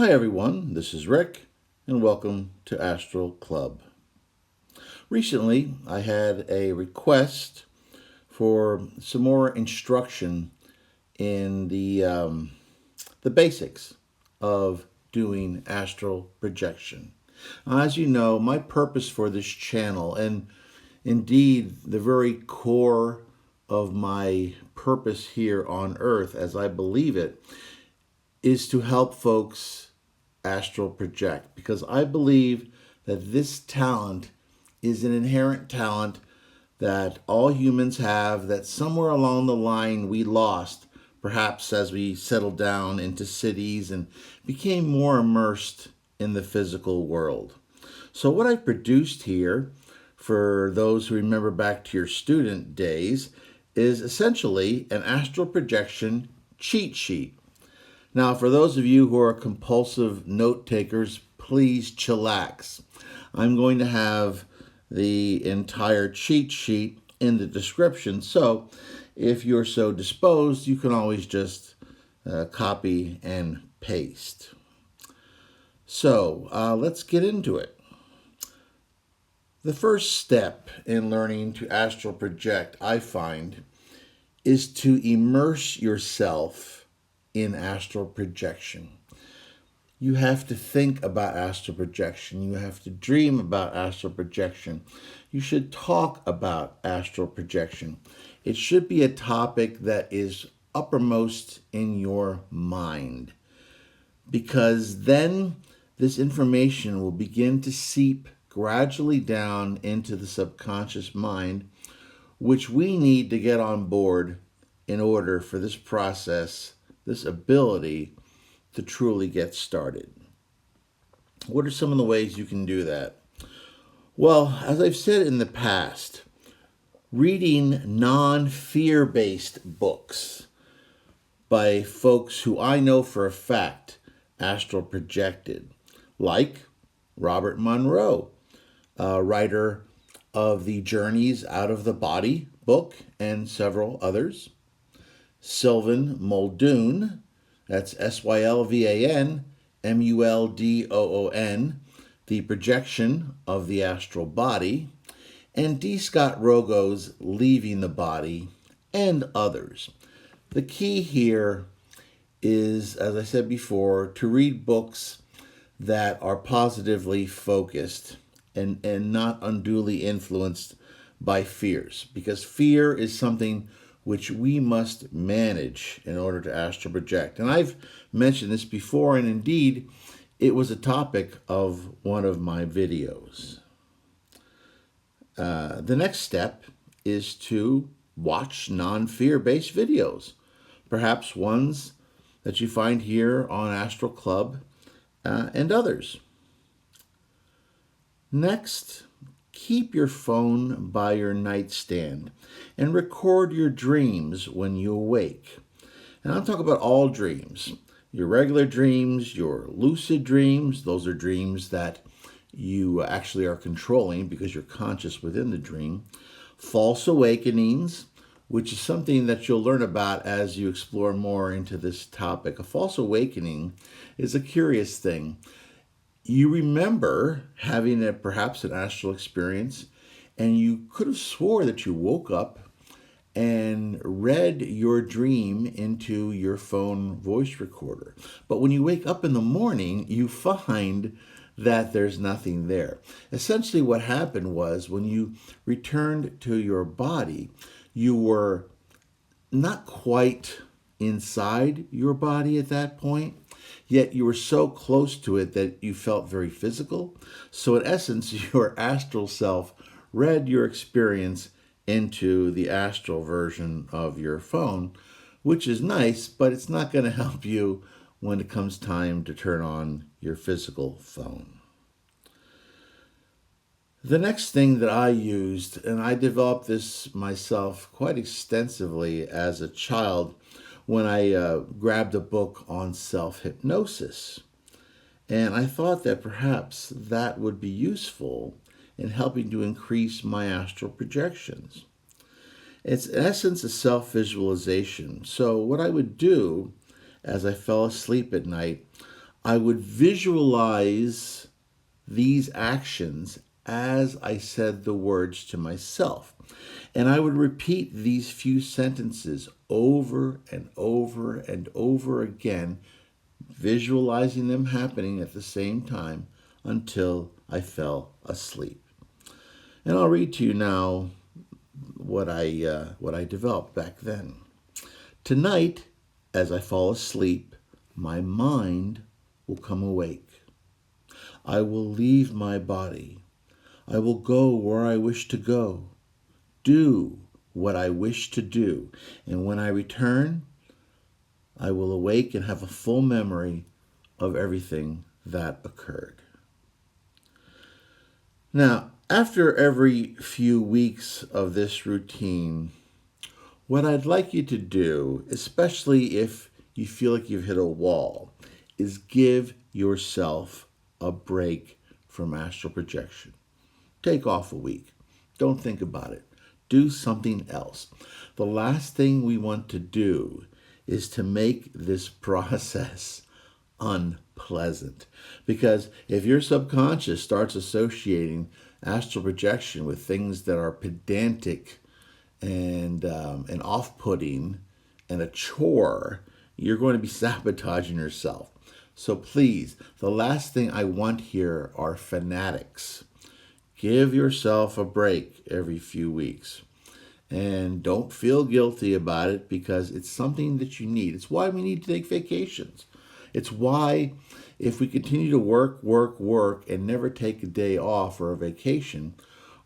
Hi everyone, this is Rick, and welcome to Astral Club. Recently, I had a request for some more instruction in the basics of doing astral projection. As you know, my purpose for this channel, and indeed the very core of my purpose here on Earth, as I believe it, is to help folks astral project, because I believe that this talent is an inherent talent that all humans have, that somewhere along the line we lost, perhaps as we settled down into cities and became more immersed in the physical world. So what I've produced here, for those who remember back to your student days, is essentially an astral projection cheat sheet. Now, for those of you who are compulsive note takers, please chillax. I'm going to have the entire cheat sheet in the description, so if you're so disposed, you can always just copy and paste. So let's get into it. The first step in learning to astral project, I find, is to immerse yourself in astral projection. You have to think about astral projection. You have to dream about astral projection. You should talk about astral projection. It should be a topic that is uppermost in your mind, because then this information will begin to seep gradually down into the subconscious mind, which we need to get on board in order for this process, this ability, to truly get started. What are some of the ways you can do that? Well, as I've said in the past, reading non-fear-based books by folks who I know for a fact astral projected, like Robert Monroe, writer of the Journeys Out of the Body book and several others. Sylvan Muldoon, that's Sylvan Muldoon, The Projection of the Astral Body, and D. Scott Rogo's Leaving the Body, and others. The key here is, as I said before, to read books that are positively focused and not unduly influenced by fears, because fear is something which we must manage in order to astral project. And I've mentioned this before, and indeed, it was a topic of one of my videos. The next step is to watch non-fear-based videos, perhaps ones that you find here on Astral Club and others. Next, keep your phone by your nightstand and record your dreams when you awake. And I'm talking about all dreams. Your regular dreams, your lucid dreams, those are dreams that you actually are controlling because you're conscious within the dream. False awakenings, which is something that you'll learn about as you explore more into this topic. A false awakening is a curious thing. You remember having perhaps an astral experience, and you could have swore that you woke up and read your dream into your phone voice recorder. But when you wake up in the morning, you find that there's nothing there. Essentially what happened was, when you returned to your body, you were not quite inside your body at that point, yet you were so close to it that you felt very physical. So in essence, your astral self read your experience into the astral version of your phone, which is nice, but it's not going to help you when it comes time to turn on your physical phone. The next thing that I used, and I developed this myself quite extensively as a child when I grabbed a book on self-hypnosis. And I thought that perhaps that would be useful in helping to increase my astral projections. It's in essence a self-visualization. So what I would do as I fell asleep at night, I would visualize these actions as I said the words to myself. And I would repeat these few sentences over and over and over again, visualizing them happening at the same time until I fell asleep. And I'll read to you now what I developed back then. Tonight, as I fall asleep, my mind will come awake. I will leave my body. I will go where I wish to go, do what I wish to do, and when I return, I will awake and have a full memory of everything that occurred. Now, after every few weeks of this routine, what I'd like you to do, especially if you feel like you've hit a wall, is give yourself a break from astral projection. Take off a week. Don't think about it. Do something else. The last thing we want to do is to make this process unpleasant. Because if your subconscious starts associating astral projection with things that are pedantic and off-putting and a chore, you're going to be sabotaging yourself. So please, the last thing I want here are fanatics. Give yourself a break every few weeks. And don't feel guilty about it because it's something that you need. It's why we need to take vacations. It's why if we continue to work, and never take a day off or a vacation,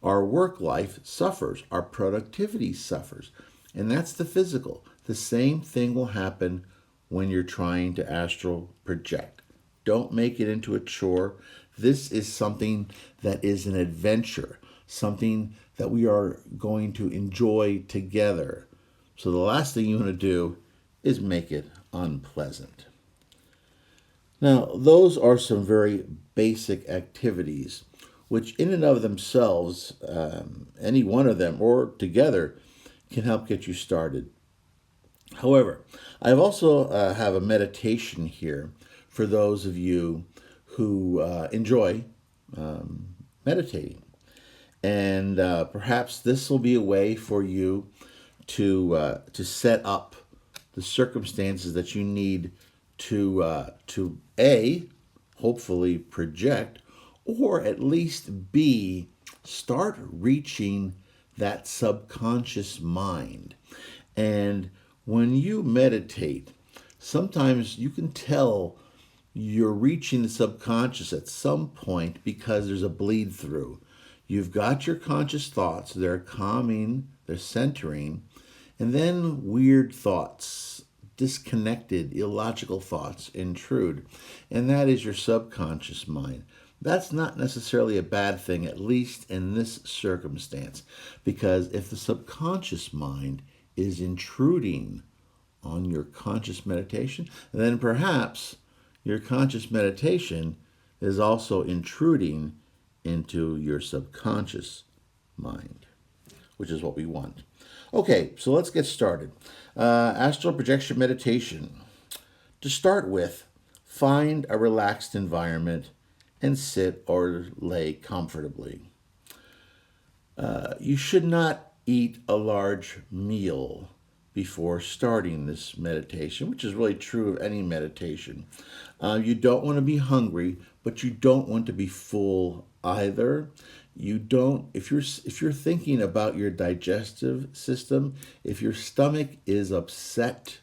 our work life suffers, our productivity suffers. And that's the physical. The same thing will happen when you're trying to astral project. Don't make it into a chore. This is something that is an adventure, something that we are going to enjoy together. So the last thing you want to do is make it unpleasant. Now, those are some very basic activities, which in and of themselves, any one of them or together, can help get you started. However, I also have a meditation here for those of you who enjoy meditating. And perhaps this will be a way for you to set up the circumstances that you need to A, hopefully project, or at least B, start reaching that subconscious mind. And when you meditate, sometimes you can tell you're reaching the subconscious at some point because there's a bleed through. You've got your conscious thoughts, they're calming, they're centering, and then weird thoughts, disconnected, illogical thoughts intrude, and that is your subconscious mind. That's not necessarily a bad thing, at least in this circumstance, because if the subconscious mind is intruding on your conscious meditation, then perhaps your conscious meditation is also intruding into your subconscious mind, which is what we want. Okay, so let's get started. Astral projection meditation. To start with, find a relaxed environment and sit or lay comfortably. You should not eat a large meal before starting this meditation, which is really true of any meditation. You don't want to be hungry, but you don't want to be full either. You don't, if you're thinking about your digestive system, if your stomach is upset,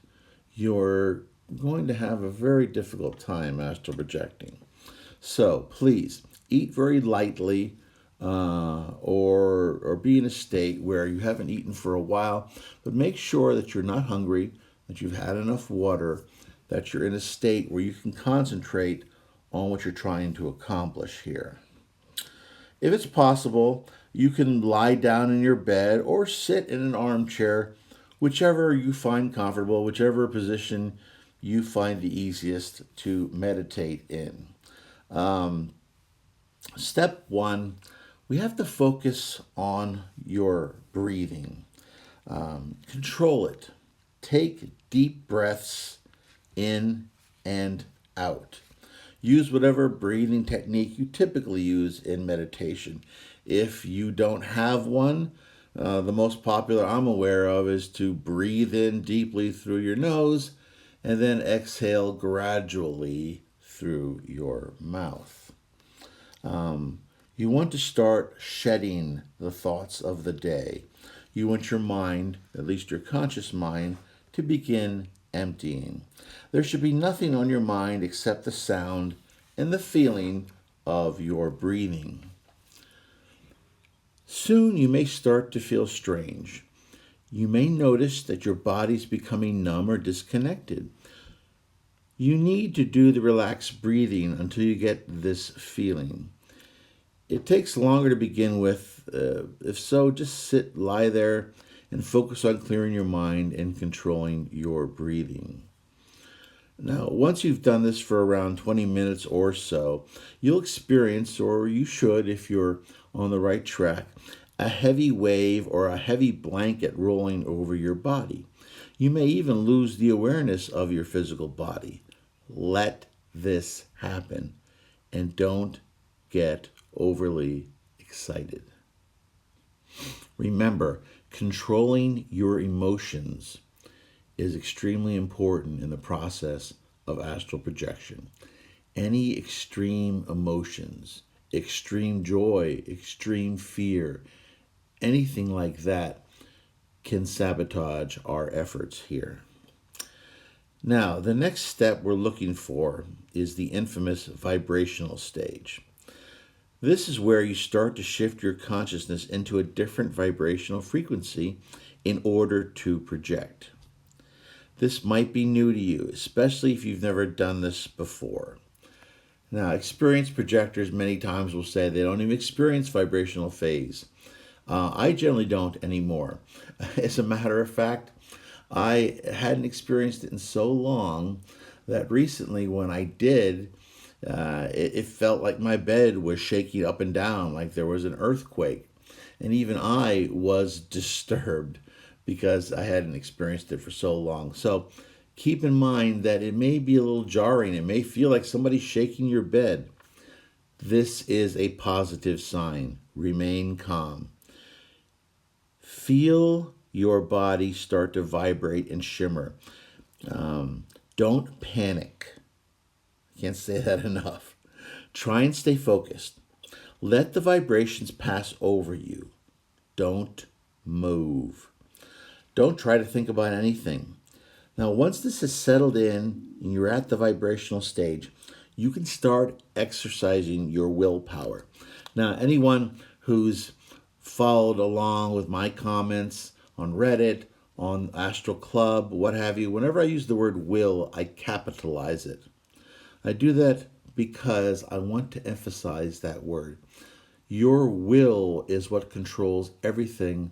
you're going to have a very difficult time astral projecting. So please eat very lightly, or be in a state where you haven't eaten for a while, but make sure that you're not hungry, that you've had enough water, that you're in a state where you can concentrate on what you're trying to accomplish here. If it's possible, you can lie down in your bed or sit in an armchair, whichever you find comfortable, whichever position you find the easiest to meditate in. Step one, we have to focus on your breathing. Control it. Take deep breaths in and out. use whatever breathing technique you typically use in meditation. If you don't have one, the most popular I'm aware of is to breathe in deeply through your nose and then exhale gradually through your mouth. You want to start shedding the thoughts of the day. You want your mind, at least your conscious mind, to begin emptying. There should be nothing on your mind except the sound and the feeling of your breathing. Soon you may start to feel strange. You may notice that your body's becoming numb or disconnected. You need to do the relaxed breathing until you get this feeling. It takes longer to begin with. If so, just lie there, and focus on clearing your mind and controlling your breathing. Now, once you've done this for around 20 minutes or so, you'll experience, or you should if you're on the right track, a heavy wave or a heavy blanket rolling over your body. You may even lose the awareness of your physical body. Let this happen, and don't get overly excited. Remember, controlling your emotions is extremely important in the process of astral projection. Any extreme emotions, extreme joy, extreme fear, anything like that can sabotage our efforts here. Now, the next step we're looking for is the infamous vibrational stage. This is where you start to shift your consciousness into a different vibrational frequency in order to project. This might be new to you, especially if you've never done this before. Now, experienced projectors many times will say they don't even experience vibrational phase. I generally don't anymore. As a matter of fact, I hadn't experienced it in so long that recently when I did, it felt like my bed was shaking up and down, like there was an earthquake. And even I was disturbed because I hadn't experienced it for so long. So keep in mind that it may be a little jarring. It may feel like somebody's shaking your bed. This is a positive sign. Remain calm. Feel your body start to vibrate and shimmer. Don't panic. Can't say that enough. Try and stay focused. Let the vibrations pass over you. Don't move. Don't try to think about anything. Now, once this is settled in and you're at the vibrational stage, you can start exercising your willpower. Now, anyone who's followed along with my comments on Reddit, on Astral Club, what have you, whenever I use the word will, I capitalize it. I do that because I want to emphasize that word. Your will is what controls everything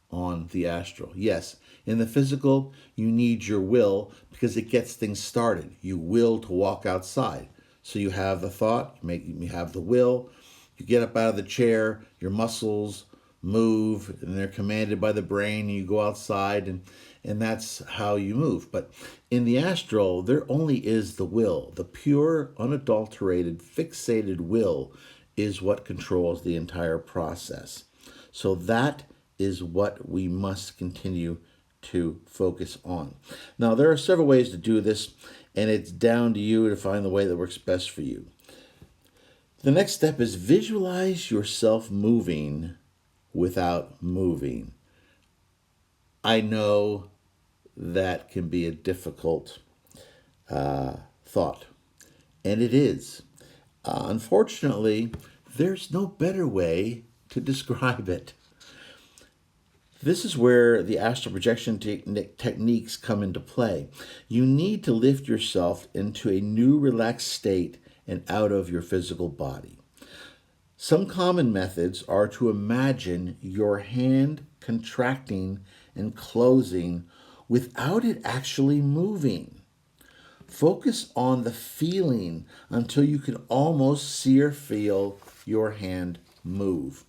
on the astral. Yes, in the physical, you need your will because it gets things started. You will to walk outside. So you have the thought, you have the will, you get up out of the chair, your muscles move, and they're commanded by the brain, and you go outside, and that's how you move. But in the astral, there only is the will. The pure, unadulterated, fixated will is what controls the entire process. So that is what we must continue to focus on. Now, there are several ways to do this, and it's down to you to find the way that works best for you. The next step is visualize yourself moving without moving. I know that can be a difficult thought, and it is. Unfortunately, there's no better way to describe it. This is where the astral projection techniques come into play. You need to lift yourself into a new relaxed state and out of your physical body. Some common methods are to imagine your hand contracting and closing without it actually moving. Focus on the feeling until you can almost see or feel your hand move.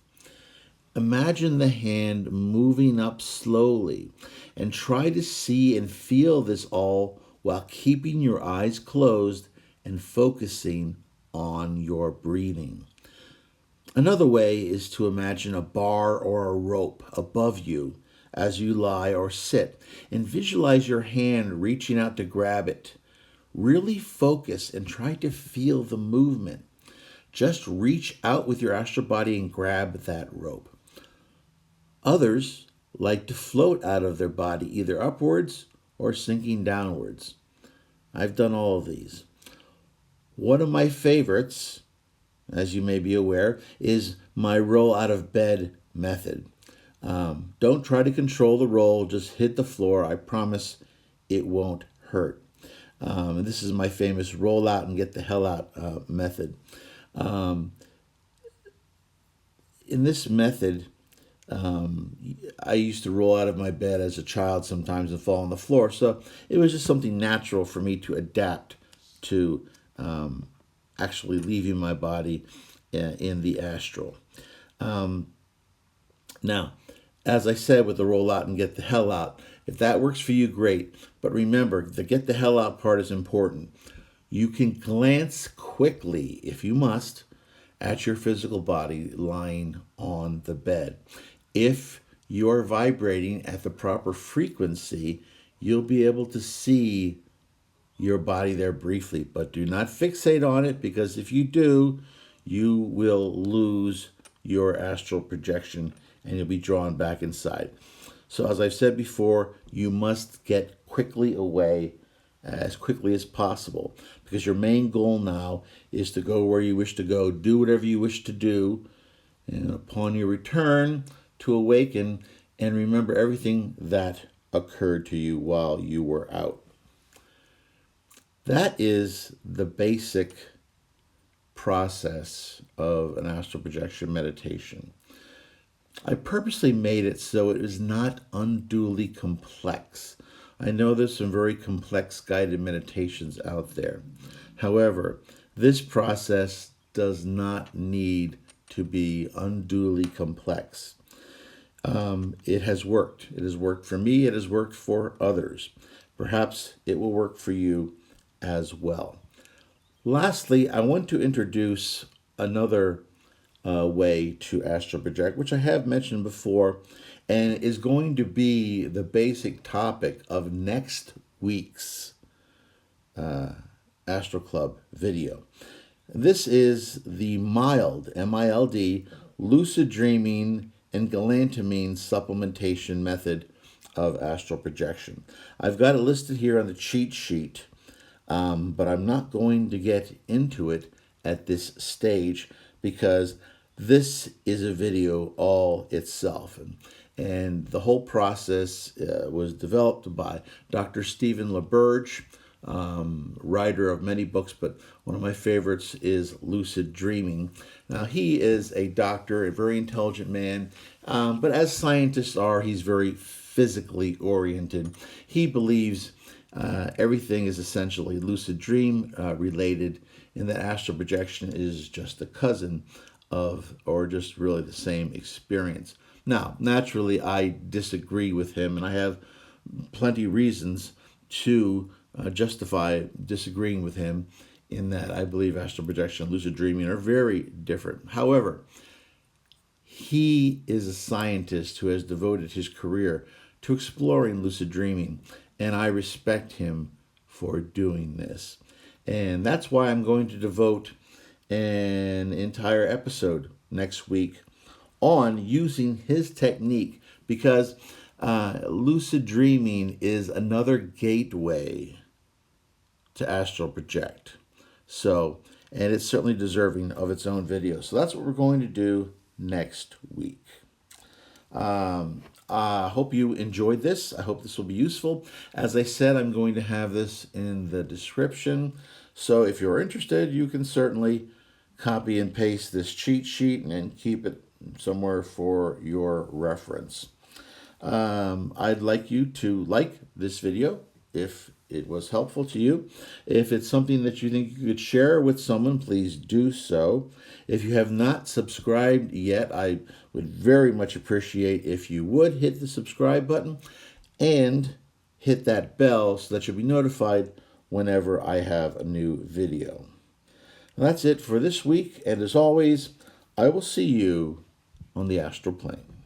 Imagine the hand moving up slowly and try to see and feel this all while keeping your eyes closed and focusing on your breathing. Another way is to imagine a bar or a rope above you as you lie or sit, and visualize your hand reaching out to grab it. Really focus and try to feel the movement. Just reach out with your astral body and grab that rope. Others like to float out of their body, either upwards or sinking downwards. I've done all of these. One of my favorites, as you may be aware, is my roll out of bed method. Don't try to control the roll, just hit the floor. I promise it won't hurt. And this is my famous roll out and get the hell out method. In this method, I used to roll out of my bed as a child sometimes and fall on the floor. So it was just something natural for me to adapt to actually leaving my body in the astral. Now, as I said with the roll out and get the hell out, if that works for you, great. But remember, the get the hell out part is important. You can glance quickly, if you must, at your physical body lying on the bed. If you're vibrating at the proper frequency, you'll be able to see your body there briefly. But do not fixate on it, because if you do, you will lose your astral projection and you'll be drawn back inside. So as I've said before, you must get quickly away as quickly as possible, because your main goal now is to go where you wish to go, do whatever you wish to do, and upon your return, to awaken and remember everything that occurred to you while you were out. That is the basic process of an astral projection meditation. I purposely made it so it is not unduly complex. I know there's some very complex guided meditations out there. However, this process does not need to be unduly complex. It has worked. It has worked for me. It has worked for others. Perhaps it will work for you as well. Lastly, I want to introduce another way to astral project, which I have mentioned before, and is going to be the basic topic of next week's Astral Club video. This is the mild, M-I-L-D, lucid dreaming and galantamine supplementation method of astral projection. I've got it listed here on the cheat sheet, but I'm not going to get into it at this stage, because this is a video all itself. And the whole process was developed by Dr. Stephen LaBerge, writer of many books, but one of my favorites is Lucid Dreaming. Now, he is a doctor, a very intelligent man, but as scientists are, he's very physically oriented. He believes everything is essentially lucid dream related, and that astral projection is just a cousin of, or just really the same experience. Now, naturally, I disagree with him, and I have plenty of reasons to justify disagreeing with him, in that I believe astral projection and lucid dreaming are very different. However, he is a scientist who has devoted his career to exploring lucid dreaming, and I respect him for doing this. And that's why I'm going to devote an entire episode next week on using his technique, because lucid dreaming is another gateway to astral project. So, and it's certainly deserving of its own video. So that's what we're going to do next week. I hope you enjoyed this. I hope this will be useful. As I said, I'm going to have this in the description. So if you're interested, you can certainly copy and paste this cheat sheet and keep it somewhere for your reference. I'd like you to like this video if it was helpful to you. If it's something that you think you could share with someone, please do so. If you have not subscribed yet, I would very much appreciate if you would hit the subscribe button and hit that bell so that you'll be notified whenever I have a new video. That's it for this week, and as always, I will see you on the astral plane.